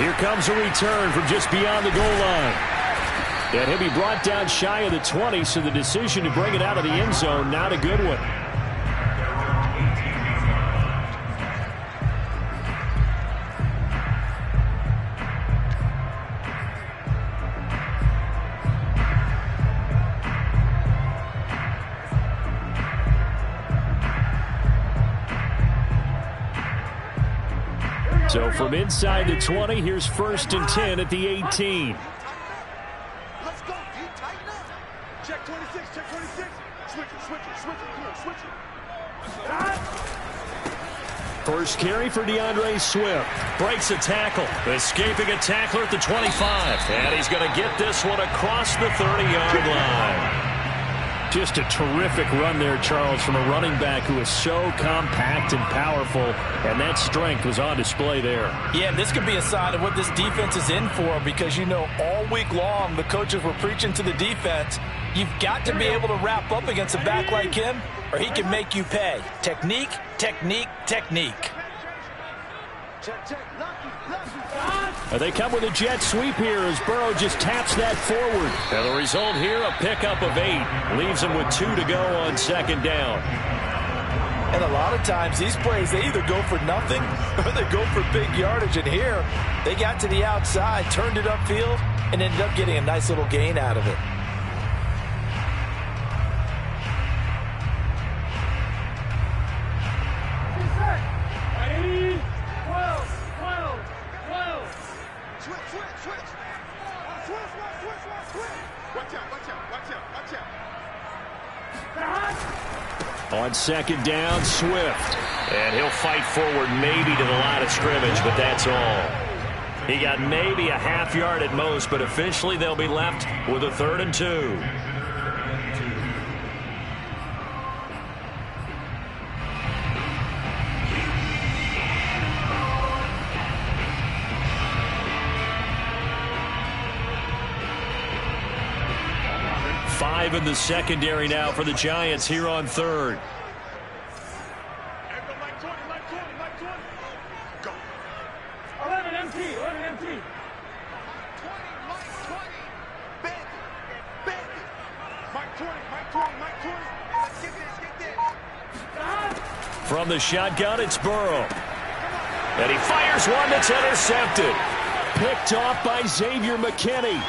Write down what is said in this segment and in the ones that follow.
Here comes a return from just beyond the goal line. And he'll be brought down shy of the 20, so the decision to bring it out of the end zone, not a good one. So from inside the 20, here's 1st and 10 at the 18. Let's go, D. Tighten up. Check 26, check 26. Switch it. Come on, switch it. First carry for DeAndre Swift. Breaks a tackle. Escaping a tackler at the 25. And he's going to get this one across the 30-yard line. Just a terrific run there, Charles, from a running back who is so compact and powerful, and that strength was on display there. Yeah, this could be a sign of what this defense is in for, because, you know, all week long the coaches were preaching to the defense, you've got to be able to wrap up against a back like him, or he can make you pay. Technique, technique, technique. Check. They come with a jet sweep here as Burrow just taps that forward. And the result here, a pickup of 8. Leaves him with 2 to go on 2nd down. And a lot of times these plays, they either go for nothing or they go for big yardage. And here, they got to the outside, turned it upfield, and ended up getting a nice little gain out of it. On 2nd down, Swift. And he'll fight forward maybe to the line of scrimmage, but that's all. He got maybe a half yard at most, but officially they'll be left with a 3rd and 2. Five in the secondary now for the Giants here on 3rd. Go. 11 MT. Bandit. Mike 20. Let's get this. From the shotgun, it's Burrow. And he fires one that's intercepted. Picked off by Xavier McKinney.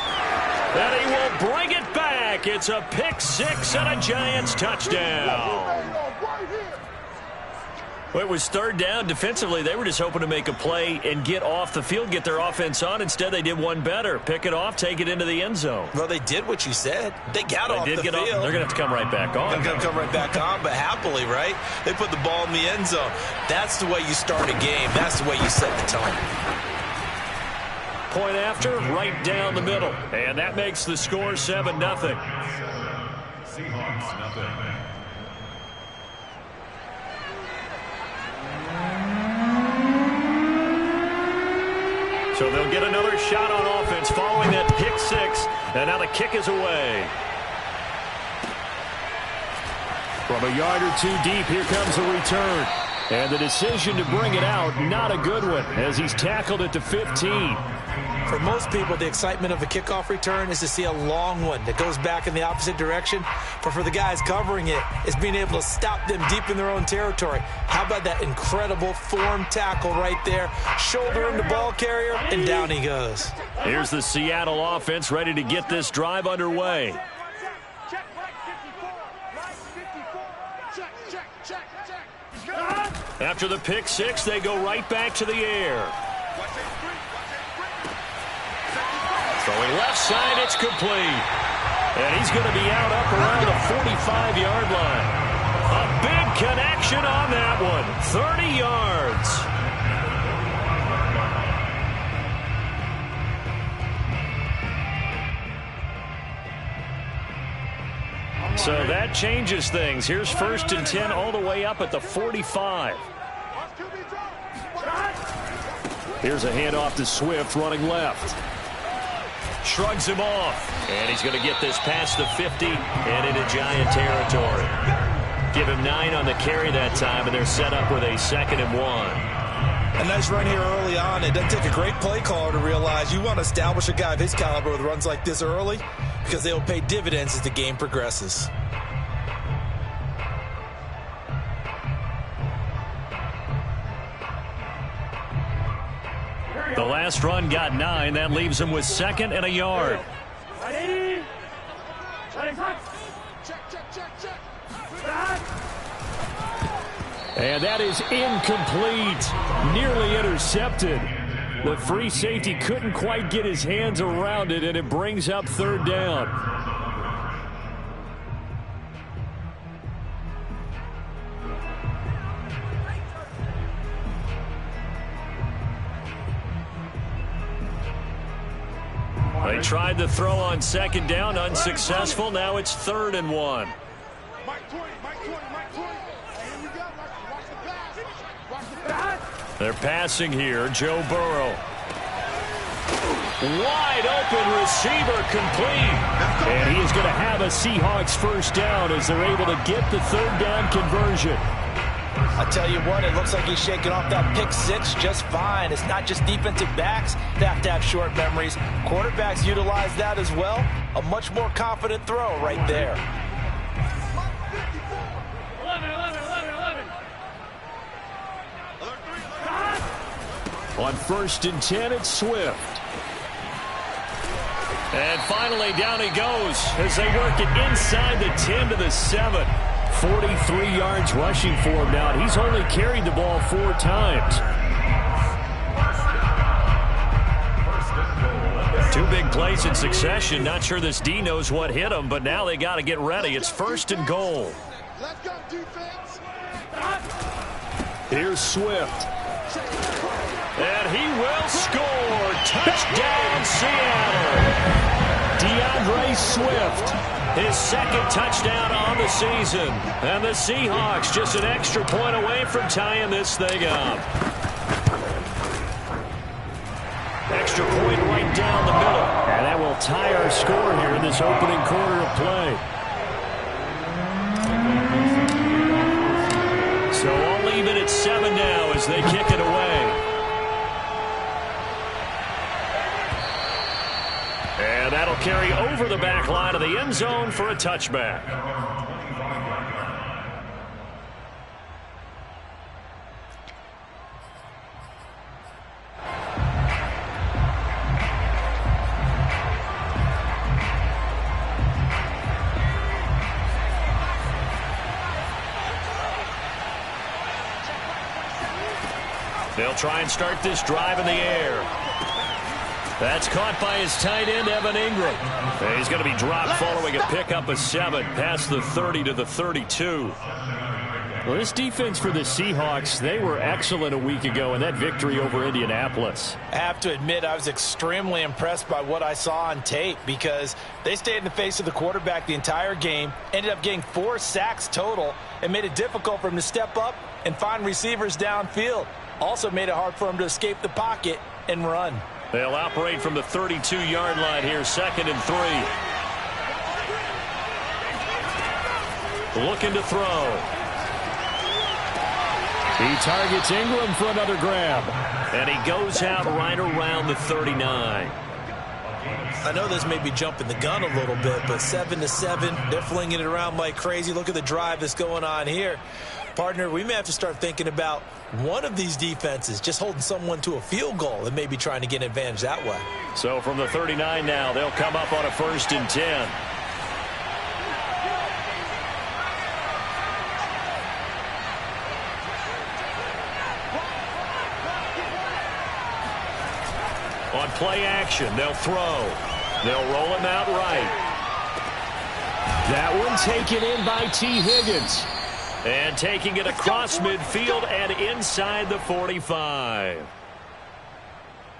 And he will bring it back. It's a pick 6 and a Giants touchdown. Well, it was 3rd down. Defensively, they were just hoping to make a play and get off the field, get their offense on. Instead, they did one better. Pick it off, take it into the end zone. Well, they did what you said. They got off the field. They're going to have to come right back on. They're going to come right back on, but happily, right? They put the ball in the end zone. That's the way you start a game. That's the way you set the tone. Point after, right down the middle. And that makes the score 7-0. Seahawks, nothing. So they'll get another shot on offense following that pick 6. And now the kick is away. From a yard or 2 deep, here comes a return. And the decision to bring it out, not a good one, as he's tackled at the 15. For most people, the excitement of a kickoff return is to see a long one that goes back in the opposite direction. But for the guys covering it, it's being able to stop them deep in their own territory. How about that incredible form tackle right there? Shoulder into ball carrier, and down he goes. Here's the Seattle offense ready to get this drive underway. After the pick 6, they go right back to the air. Throwing left side, it's complete. And he's going to be out up around the 45-yard line. A big connection on that one. 30 yards. So that changes things. Here's 1st and 10 all the way up at the 45. Here's a handoff to Swift running left. Shrugs him off. And he's going to get this past the 50 and into Giant territory. Give him 9 on the carry that time, and they're set up with a 2nd and 1. A nice run here early on. It doesn't take a great play caller to realize you want to establish a guy of his caliber with runs like this early because they will pay dividends as the game progresses. The last run got 9. That leaves him with 2nd and a yard. And that is incomplete. Nearly intercepted. The free safety couldn't quite get his hands around it, and it brings up 3rd down. They tried to throw on 2nd down, unsuccessful. Now it's 3rd and 1. They're passing here. Joe Burrow. Wide open receiver, complete. And he is going to have a Seahawks 1st down as they're able to get the 3rd down conversion. I tell you what, it looks like he's shaking off that pick 6 just fine. It's not just defensive backs that have to have short memories. Quarterbacks utilize that as well. A much more confident throw right there. 11. On 1st and 10, it's Swift. And finally, down he goes as they work it inside the 10 to the 7. 43 yards rushing for him now. He's only carried the ball 4 times. 2 big plays in succession. Not sure this D knows what hit him, but now they got to get ready. It's 1st and goal. Let's go, defense. Here's Swift. And he will score. Touchdown, Seattle. DeAndre Swift, his 2nd touchdown on the season. And the Seahawks just an extra point away from tying this thing up. Extra point right down the middle. And that will tie our score here in this opening quarter of play. So all even at 7 now as they kick it away. And that'll carry over the back line of the end zone for a touchback. They'll try and start this drive in the air. That's caught by his tight end, Evan Ingram. And he's going to be dropped following a pickup of 7 past the 30 to the 32. Well, this defense for the Seahawks, they were excellent a week ago in that victory over Indianapolis. I have to admit, I was extremely impressed by what I saw on tape because they stayed in the face of the quarterback the entire game, ended up getting 4 sacks total, and made it difficult for him to step up and find receivers downfield. Also made it hard for him to escape the pocket and run. They'll operate from the 32-yard line here, 2nd and 3. Looking to throw. He targets Ingram for another grab. And he goes out right around the 39. I know this may be jumping the gun a little bit, but 7-7, they're flinging it around like crazy. Look at the drive that's going on here. Partner, we may have to start thinking about one of these defenses just holding someone to a field goal and maybe trying to get an advantage that way. So from the 39 now, they'll come up on a 1st and 10. On play action, they'll throw. They'll roll him out right. That one taken in by T. Higgins. And taking it across midfield and inside the 45.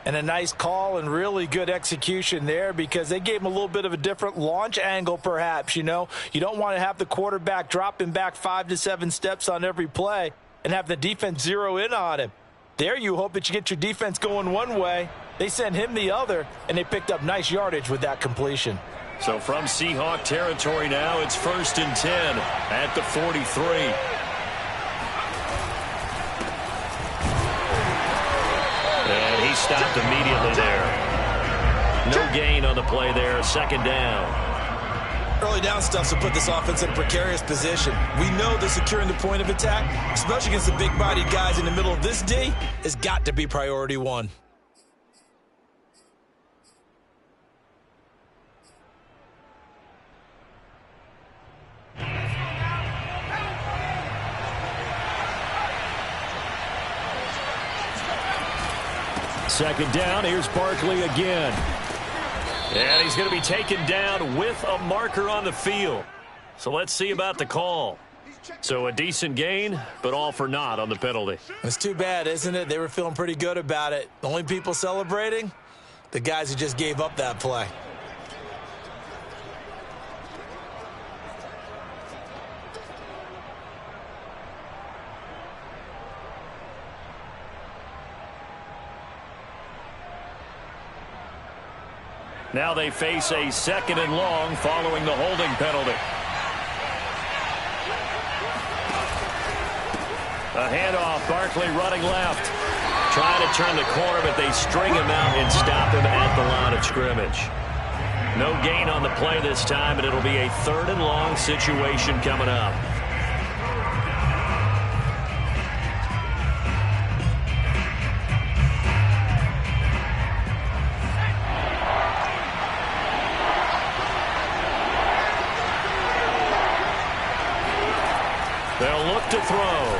And a nice call and really good execution there because they gave him a little bit of a different launch angle perhaps, you know. You don't want to have the quarterback dropping back 5 to 7 steps on every play and have the defense zero in on him. There you hope that you get your defense going one way. They sent him the other, and they picked up nice yardage with that completion. So from Seahawk territory now, it's 1st and 10 at the 43. stopped immediately there. No gain on the play there, second down. Early down stuff to put this offense in a precarious position. We know that securing the point of attack, especially against the big-bodied guys in the middle of this D, has got to be priority one. Second down, here's Barkley again. And he's going to be taken down with a marker on the field. So let's see about the call. So a decent gain, but all for naught on the penalty. It's too bad, isn't it? They were feeling pretty good about it. The only people celebrating? The guys who just gave up that play. Now they face a second and long following the holding penalty. A handoff, Barkley running left. Trying to turn the corner, but they string him out and stop him at the line of scrimmage. No gain on the play this time, and it'll be a third and long situation coming up. They'll look to throw.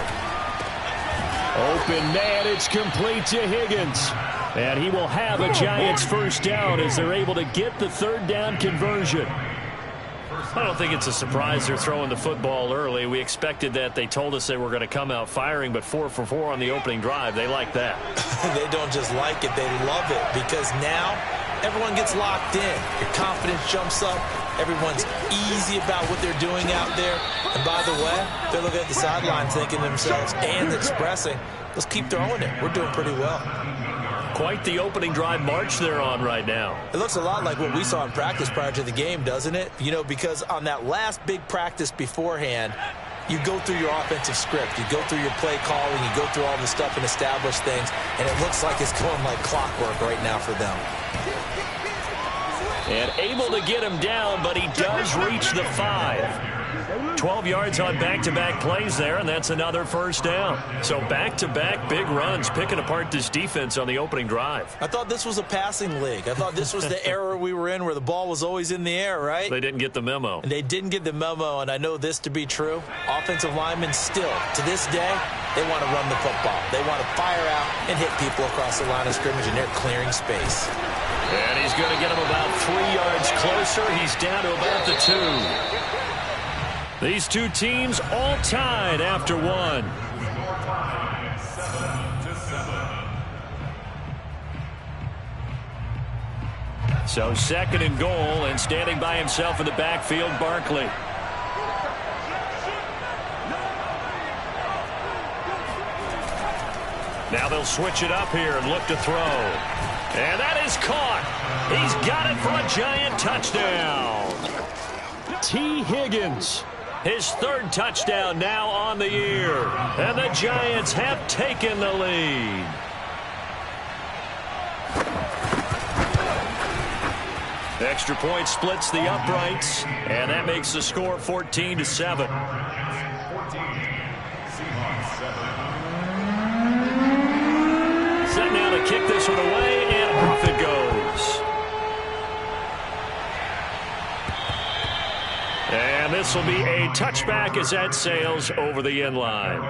Open man, it's complete to Higgins. And he will have a Giants first down as they're able to get the third down conversion. I don't think it's a surprise they're throwing the football early. We expected that. They told us they were going to come out firing, but 4 for 4 on the opening drive. They like that. They don't just like it, they love it, because now everyone gets locked in. Your confidence jumps up. Everyone's easy about what they're doing out there. And by the way, they're looking at the sideline thinking to themselves and expressing, let's keep throwing it. We're doing pretty well. Quite the opening drive march they're on right now. It looks a lot like what we saw in practice prior to the game, doesn't it? You know, because on that last big practice beforehand, you go through your offensive script. You go through your play calling. You go through all the stuff and establish things. And it looks like it's going like clockwork right now for them. And able to get him down, but he does reach the 5. 12 yards on back-to-back plays there, and that's another first down. So back-to-back big runs, picking apart this defense on the opening drive. I thought this was a passing league. I thought this was the era we were in where the ball was always in the air, right? They didn't get the memo. And they didn't get the memo, and I know this to be true. Offensive linemen still, to this day, they want to run the football. They want to fire out and hit people across the line of scrimmage, and they're clearing space. And he's going to get him about 3 yards closer. He's down to about the 2. These two teams all tied after one. So second and goal, and standing by himself in the backfield, Barkley. Now they'll switch it up here and look to throw. And that is caught. He's got it for a Giant touchdown. T. Higgins. His third touchdown now on the year. And the Giants have taken the lead. Extra point splits the uprights, and that makes the score 14-7. Set now to kick this one away, and off it goes. And this will be a touchback as that sails over the end line.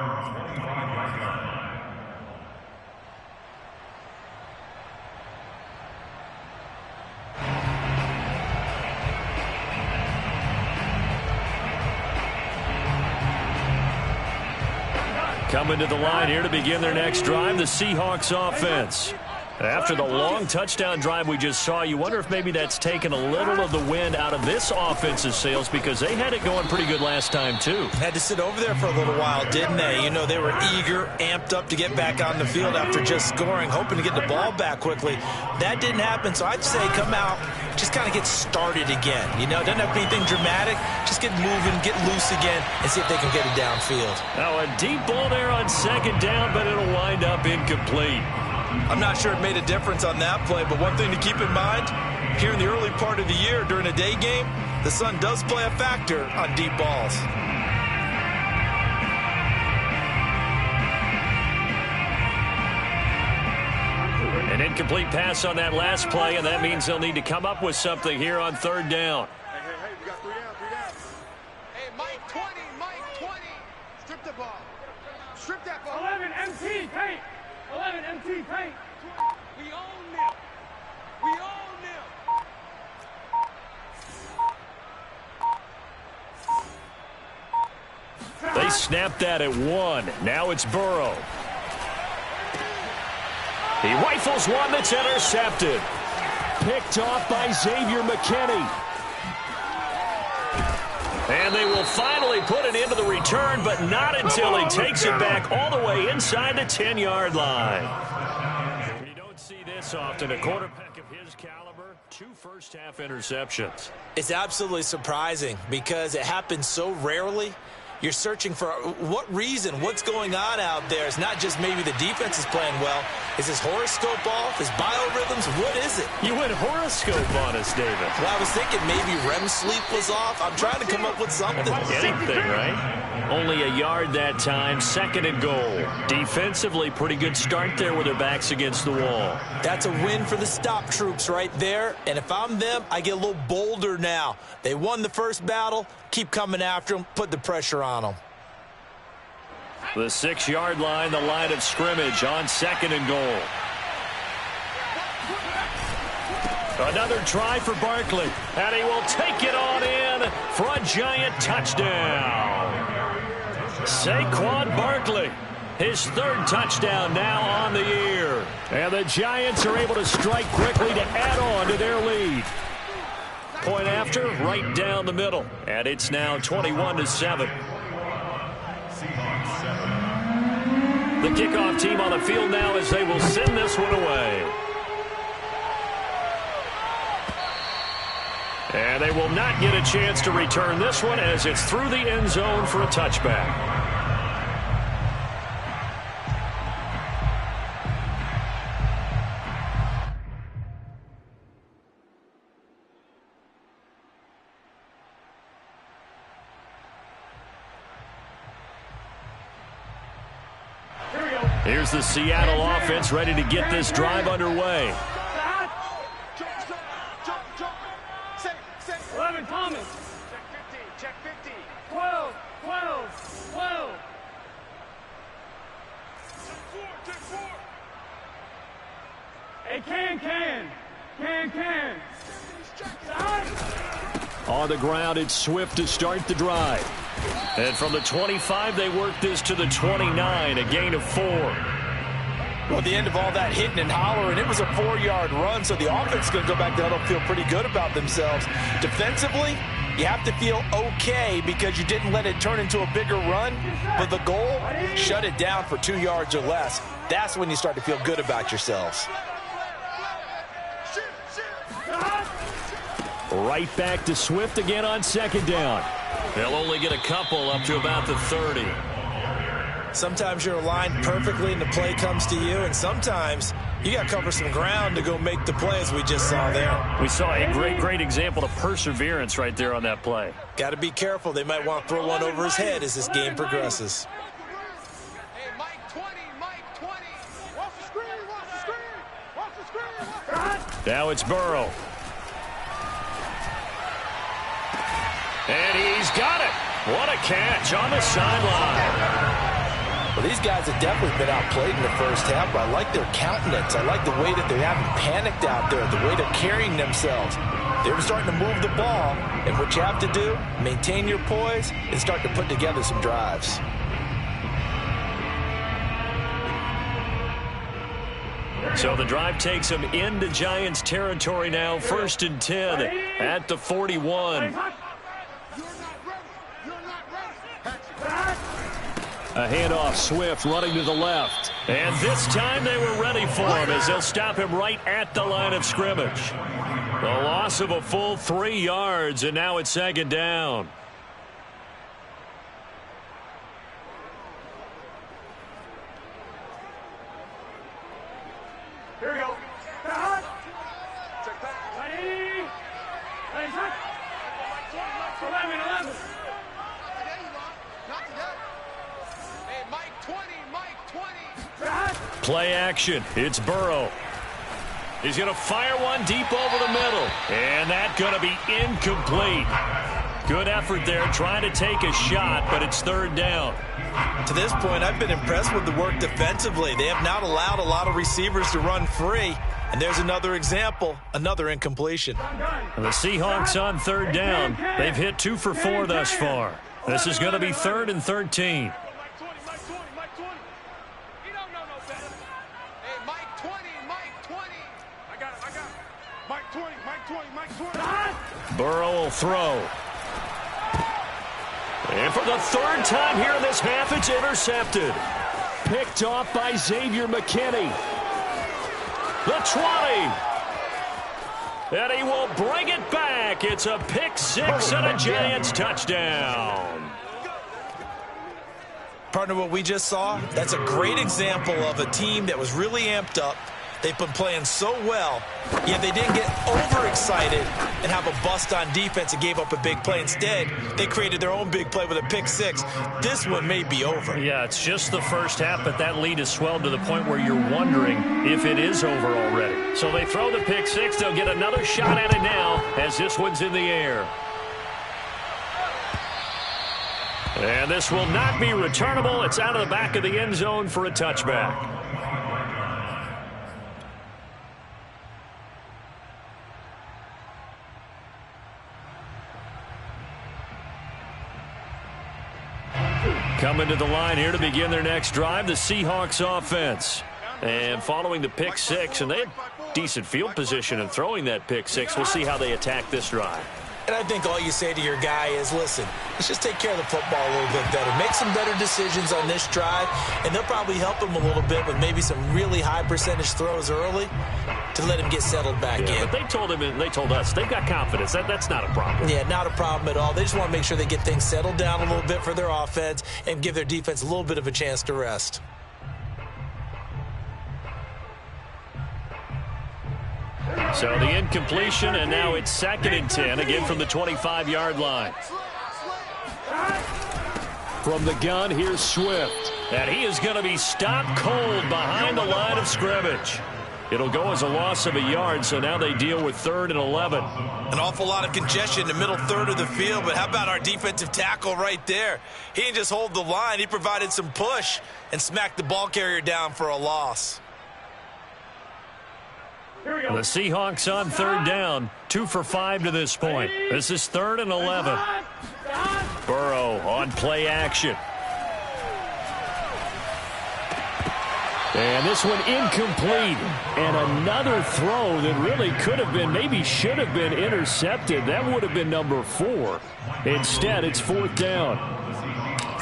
Coming to the line here to begin their next drive, the Seahawks offense. After the long touchdown drive we just saw, you wonder if maybe that's taken a little of the wind out of this offensive sails, because they had it going pretty good last time, too. Had to sit over there for a little while, didn't they? You know, they were eager, amped up to get back on the field after just scoring, hoping to get the ball back quickly. That didn't happen, so I'd say come out, just kind of get started again. You know, doesn't have to be anything dramatic. Just get moving, get loose again, and see if they can get it downfield. Now a deep ball there on second down, but it'll wind up incomplete. I'm not sure it made a difference on that play, but one thing to keep in mind, here in the early part of the year during a day game, the sun does play a factor on deep balls. An incomplete pass on that last play, and that means they'll need to come up with something here on third down. Hey, we got 3 down, 3 down. Hey, Mike 20, Mike 20. Strip the ball. Strip that ball. 11 MT paint. 11 MT paint. We own them. We own them. They snapped that at 1. Now it's Burrow. He rifles one that's intercepted. Picked off by Xavier McKinney. And they will finally put it into the return, but not until he takes it back all the way inside the 10-yard line. You don't see this often. A quarterback of his caliber, 2 first-half interceptions. It's absolutely surprising because it happens so rarely. You're searching for what reason, what's going on out there. It's not just maybe the defense is playing well. Is his horoscope off? His biorhythms? What is it? You went horoscope on us, David. Well, I was thinking maybe REM sleep was off. I'm trying to come up with something. Anything, right? Only a yard that time, 2nd and goal. Defensively, pretty good start there with their backs against the wall. That's a win for the stop troops right there. And if I'm them, I get a little bolder now. They won the first battle. Keep coming after them. Put the pressure on them. The 6-yard line, the line of scrimmage on 2nd and goal. Another try for Barkley, and he will take it on in for a giant touchdown. Saquon Barkley, his 3rd touchdown now on the year. And the Giants are able to strike quickly to add on to their lead. Point after, right down the middle, and it's now 21-7. The kickoff team on the field now as they will send this one away. And they will not get a chance to return this one as it's through the end zone for a touchback. Here's the Seattle offense ready to get this drive underway. 11 Thomas. Check 50. 12, 12, 12. Check 4. Hey, can. On the ground, it's Swift to start the drive. And from the 25, they work this to the 29, a gain of 4. Well, at the end of all that hitting and hollering, it was a 4-yard run, so the offense is going to go back down and feel pretty good about themselves. Defensively, you have to feel okay because you didn't let it turn into a bigger run. But the goal, shut it down for 2 yards or less. That's when you start to feel good about yourselves. Right back to Swift again on 2nd down. They'll only get a couple up to about the 30. Sometimes you're aligned perfectly and the play comes to you, and sometimes you got to cover some ground to go make the play, as we just saw there. We saw a great example of perseverance right there on that play. Got to be careful. They might want to throw one over his head as this game progresses. Hey, Mike 20, Mike 20. Watch the screen. Now it's Burrow. And he's got it. What a catch on the sideline. Well, these guys have definitely been outplayed in the first half, but I like their countenance. I like the way that they haven't panicked out there, the way they're carrying themselves. They're starting to move the ball, and what you have to do, maintain your poise and start to put together some drives. So the drive takes them into Giants territory now, 1st and 10 at the 41. A handoff, Swift running to the left. And this time they were ready for him as they'll stop him right at the line of scrimmage. The loss of a full 3 yards, and now it's 2nd down. Play action. It's Burrow. He's going to fire one deep over the middle. And that's going to be incomplete. Good effort there trying to take a shot, but it's third down. To this point, I've been impressed with the work defensively. They have not allowed a lot of receivers to run free. And there's another example, another incompletion. The Seahawks on third down. They've hit 2 for 4 thus far. This is going to be 3rd and 13. Mike 20, Mike 20, Mike 20. He don't know no better. Hey, Mike 20, Mike 20. I got it. Mike 20, Mike 20, Mike 20. Burrow will throw. And for the 3rd time here in this half, it's intercepted. Picked off by Xavier McKinney. The 20. And he will bring it back. It's a pick 6 and a Giants touchdown. Partner, what we just saw, that's a great example of a team that was really amped up. They've been playing so well, yet they didn't get overexcited and have a bust on defense and gave up a big play. Instead, they created their own big play with a pick 6. This one may be over. Yeah, it's just the first half, but that lead has swelled to the point where you're wondering if it is over already. So they throw the pick 6. They'll get another shot at it now as this one's in the air. And this will not be returnable. It's out of the back of the end zone for a touchback. Coming to the line here to begin their next drive, the Seahawks offense. And following the pick 6, and they had decent field position in throwing that pick 6. We'll see how they attack this drive. And I think all you say to your guy is, listen, let's just take care of the football a little bit better. Make some better decisions on this drive, and they'll probably help him a little bit with maybe some really high percentage throws early to let him get settled back in. But they told him and they told us they've got confidence. That's not a problem. Yeah, not a problem at all. They just want to make sure they get things settled down a little bit for their offense and give their defense a little bit of a chance to rest. So the incompletion, and now it's 2nd and 10, again from the 25-yard line. From the gun, here's Swift. And he is going to be stopped cold behind the line of scrimmage. It'll go as a loss of a yard, so now they deal with 3rd and 11. An awful lot of congestion in the middle third of the field, but how about our defensive tackle right there? He didn't just hold the line. He provided some push and smacked the ball carrier down for a loss. The Seahawks on 3rd down, 2 for 5 to this point. This is 3rd and 11. Burrow on play action. And this one incomplete. And another throw that really could have been, maybe should have been intercepted. That would have been number 4. Instead, it's 4th down.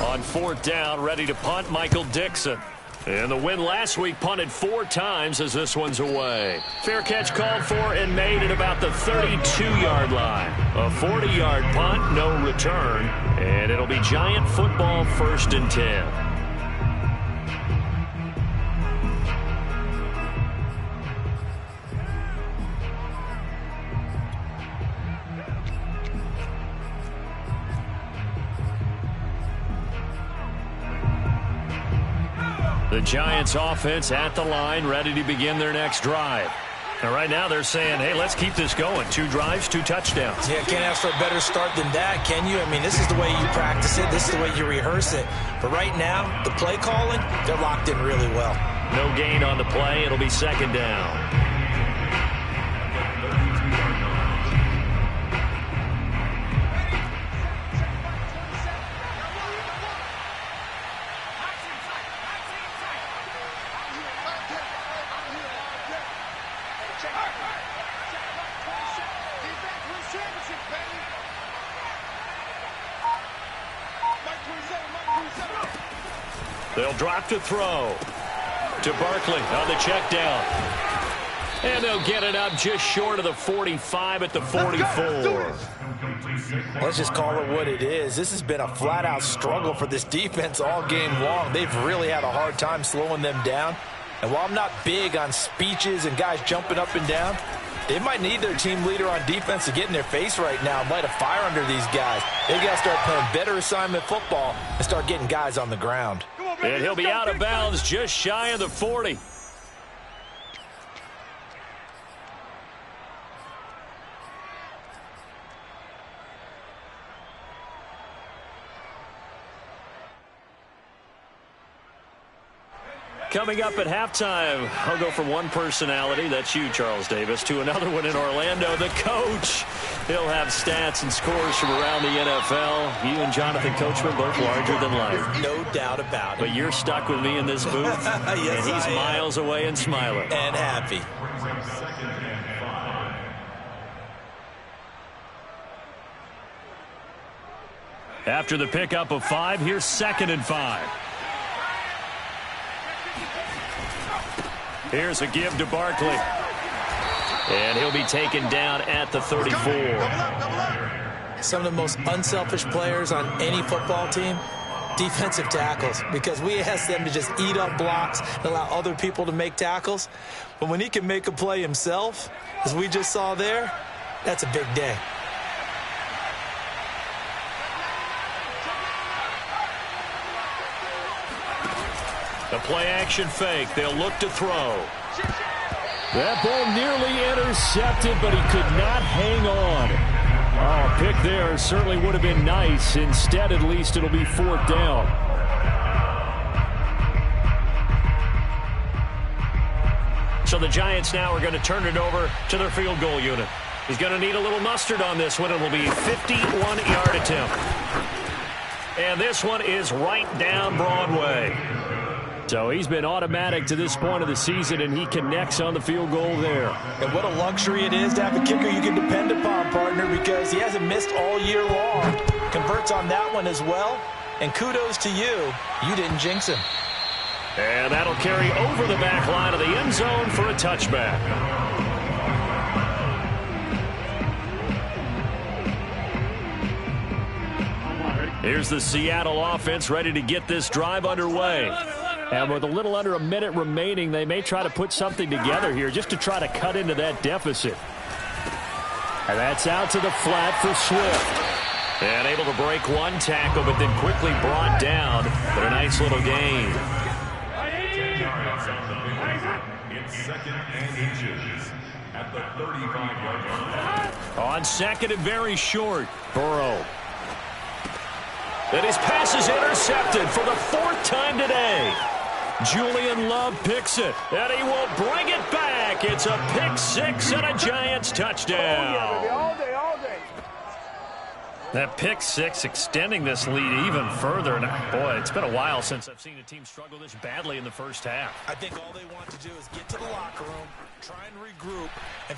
On 4th down, ready to punt, Michael Dixon. And the win last week punted 4 times as this one's away. Fair catch called for and made at about the 32-yard line. A 40-yard punt, no return. And it'll be Giant football 1st and 10. The Giants offense at the line, ready to begin their next drive. And right now they're saying, hey, let's keep this going. 2 drives, 2 touchdowns. Yeah, can't ask for a better start than that, can you? I mean, this is the way you practice it. This is the way you rehearse it. But right now, the play calling, they're locked in really well. No gain on the play. It'll be 2nd down. They'll drop to throw to Barkley on the check down. And they'll get it up just short of the 45 at the 44. Let's just call it what it is. This has been a flat-out struggle for this defense all game long. They've really had a hard time slowing them down. And while I'm not big on speeches and guys jumping up and down, they might need their team leader on defense to get in their face right now and light a fire under these guys. They got to start playing better assignment football and start getting guys on the ground. Come on, And he'll be out of bounds just shy of the 40. Coming up at halftime, I'll go from one personality, that's you, Charles Davis, to another one in Orlando, the coach. He'll have stats and scores from around the NFL. You and Jonathan Coachman both larger than life. No doubt about it. But you're stuck with me in this booth, yes, and he's miles away and smiling. And happy. After the pickup of 5, here's 2nd and 5. Here's a give to Barkley. And he'll be taken down at the 34. Some of the most unselfish players on any football team, defensive tackles, because we ask them to just eat up blocks and allow other people to make tackles. But when he can make a play himself, as we just saw there, that's a big day. The play-action fake. They'll look to throw. That ball nearly intercepted, but he could not hang on. Oh, pick there certainly would have been nice. Instead, at least, it'll be 4th down. So the Giants now are going to turn it over to their field goal unit. He's going to need a little mustard on this one. It will be a 51-yard attempt. And this one is right down Broadway. So he's been automatic to this point of the season, and he connects on the field goal there. And what a luxury it is to have a kicker you can depend upon, partner, because he hasn't missed all year long. Converts on that one as well. And kudos to you. You didn't jinx him. And that'll carry over the back line of the end zone for a touchback. Here's the Seattle offense ready to get this drive underway. And with a little under a minute remaining, they may try to put something together here just to try to cut into that deficit. And that's out to the flat for Swift. And able to break one tackle, but then quickly brought down. But a nice little gain. It's 2nd and inches at the 35-yard line. On 2nd and very short, Burrow. And his pass is intercepted for the 4th time today. Julian Love picks it, and he will bring it back. It's a pick 6 and a Giants touchdown. All day, all day. That pick 6 extending this lead even further. And boy, it's been a while since I've seen a team struggle this badly in the first half. I think all they want to do is get to the locker room, try and regroup, and